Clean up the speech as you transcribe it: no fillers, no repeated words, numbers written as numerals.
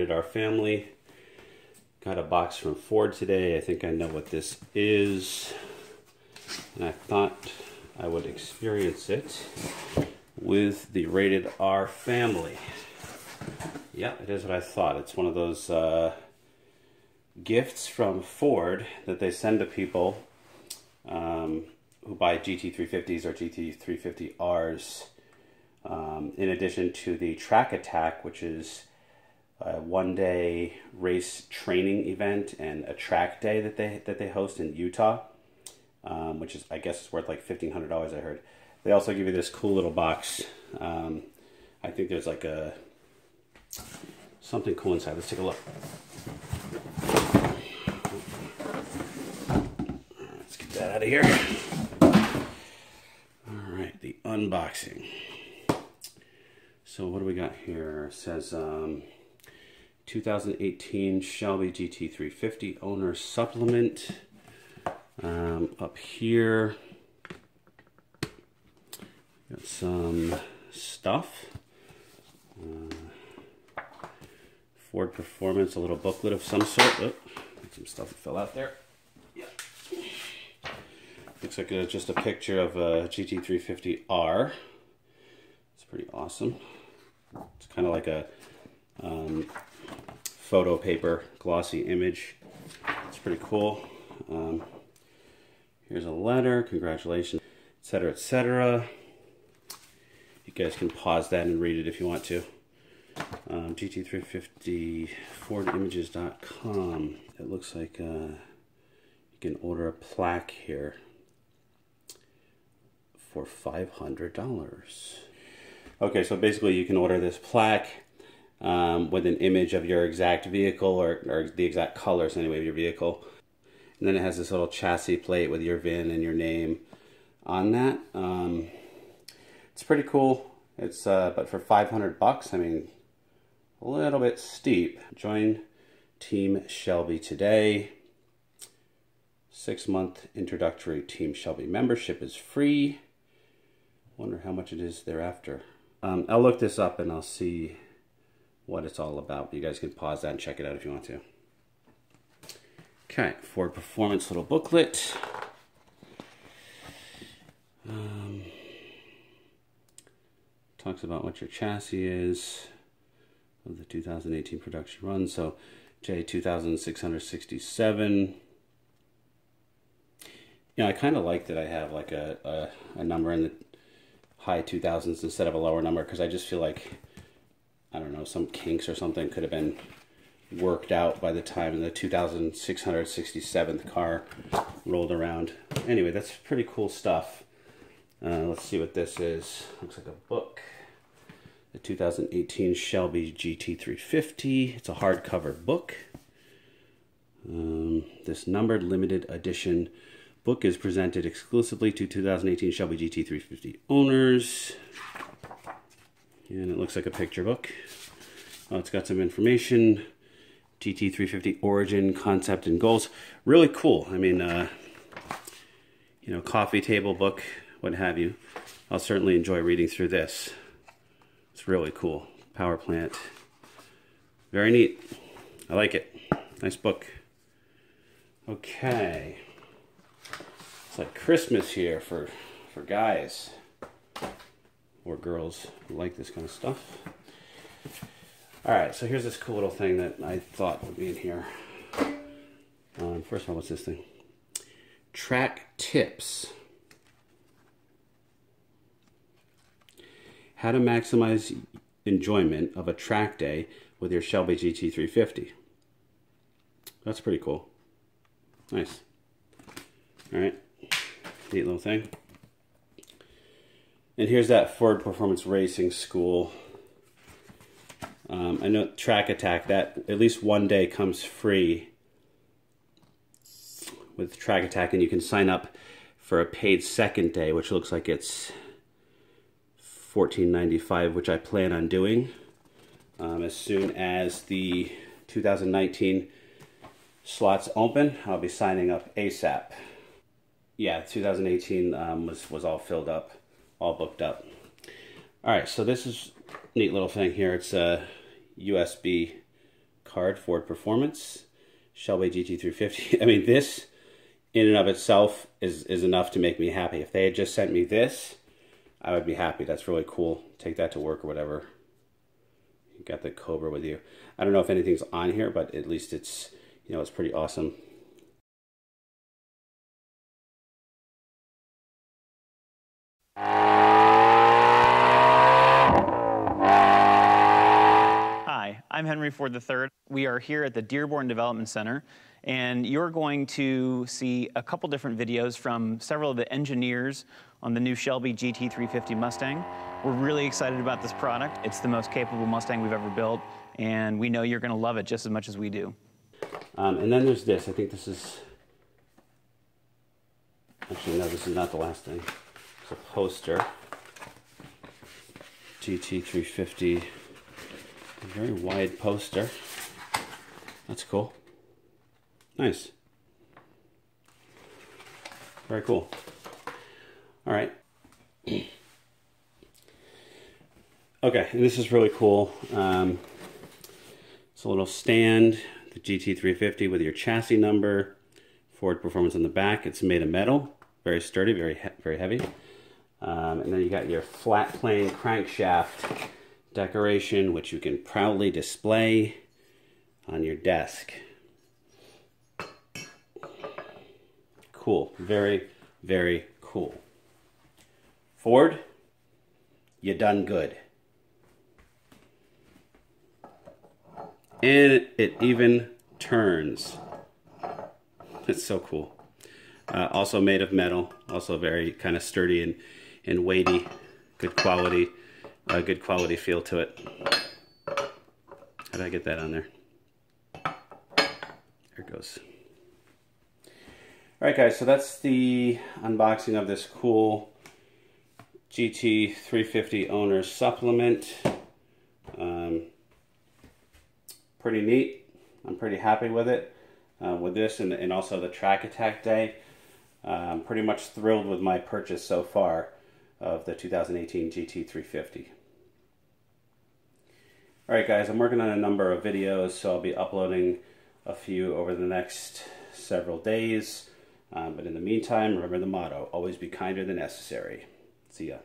Rated R family. Got a box from Ford today. I think I know what this is. And I thought I would experience it with the Rated R family. Yeah, it is what I thought. It's one of those gifts from Ford that they send to people who buy GT350s or GT350Rs. In addition to the Track Attack, which is a one-day race training event and a track day that they host in Utah, which is, I guess, is worth like $1,500. I heard. They also give you this cool little box. I think there's like something cool inside. Let's take a look. Let's get that out of here. All right, the unboxing. So what do we got here? It says 2018 Shelby GT350 owner supplement. Up here, got some stuff. Ford Performance, a little booklet of some sort. Oh, some stuff that fell out there. Yeah. Looks like just a picture of a GT350R. It's pretty awesome. It's kind of like a photo paper glossy image. It's pretty cool. Here's a letter, congratulations, etc., etc. You guys can pause that and read it if you want to. GT350 FordImages.com. It looks like you can order a plaque here for $500. Okay, so basically you can order this plaque with an image of your exact vehicle or the exact colors anyway of your vehicle. And then it has this little chassis plate with your VIN and your name on that. It's pretty cool. It's but for $500, I mean, a little bit steep. Join Team Shelby today. 6-month introductory Team Shelby membership is free. Wonder how much it is thereafter. I'll look this up and I'll see what it's all about. You guys can pause that and check it out if you want to. Okay, Ford Performance little booklet. Talks about what your chassis is of the 2018 production run. So J2667. You know, I kind of like that I have like a number in the high 2000s instead of a lower number, because I just feel like, I don't know, some kinks or something could have been worked out by the time the 2667th car rolled around. Anyway, that's pretty cool stuff. Let's see what this is. Looks like a book. The 2018 Shelby GT350. It's a hardcover book. This numbered limited edition book is presented exclusively to 2018 Shelby GT350 owners. And it looks like a picture book. Oh, it's got some information. GT350 origin, concept, and goals. Really cool. I mean, you know, coffee table book, what have you. I'll certainly enjoy reading through this. It's really cool. Power plant. Very neat. I like it. Nice book. Okay. It's like Christmas here for guys or girls who like this kind of stuff. Alright, so here's this cool little thing that I thought would be in here. First of all, what's this thing? Track tips. How to maximize enjoyment of a track day with your Shelby GT350. That's pretty cool. Nice. Alright, neat little thing. And here's that Ford Performance Racing School. I know Track Attack, that at least one day comes free with Track Attack, and you can sign up for a paid second day, which looks like it's $14.95, which I plan on doing as soon as the 2019 slots open. I'll be signing up ASAP. Yeah, 2018 was all filled up, all booked up. All right, so this is a neat little thing here. It's a USB card, Ford Performance, Shelby GT350. I mean, this in and of itself is enough to make me happy. If they had just sent me this, I would be happy. That's really cool. Take that to work or whatever. You got the Cobra with you. I don't know if anything's on here, but at least it's, you know, it's pretty awesome. Hi, I'm Henry Ford III. We are here at the Dearborn Development Center, and you're going to see a couple different videos from several of the engineers on the new Shelby GT350 Mustang. We're really excited about this product. It's the most capable Mustang we've ever built, and we know you're going to love it just as much as we do. And then there's this. I think this is... Actually, no, this is not the last thing. It's a poster. GT350. A very wide poster. That's cool. Nice. Very cool. All right. Okay, and this is really cool. It's a little stand, the GT350 with your chassis number, Ford Performance on the back. It's made of metal, very sturdy, very heavy. And then you got your flat plane crankshaft decoration, which you can proudly display on your desk. Cool. Very, very cool. Ford, you done good. And it even turns. It's so cool. Also made of metal. Also very kind of sturdy and weighty. Good quality. Good quality feel to it. How did I get that on there? There it goes. Alright guys, so that's the unboxing of this cool GT350 Owner's Supplement. Pretty neat. I'm pretty happy with it. With this and also the Track Attack Day. I'm pretty much thrilled with my purchase so far of the 2018 GT350. Alright guys, I'm working on a number of videos, so I'll be uploading a few over the next several days. But in the meantime, remember the motto, always be kinder than necessary. See ya.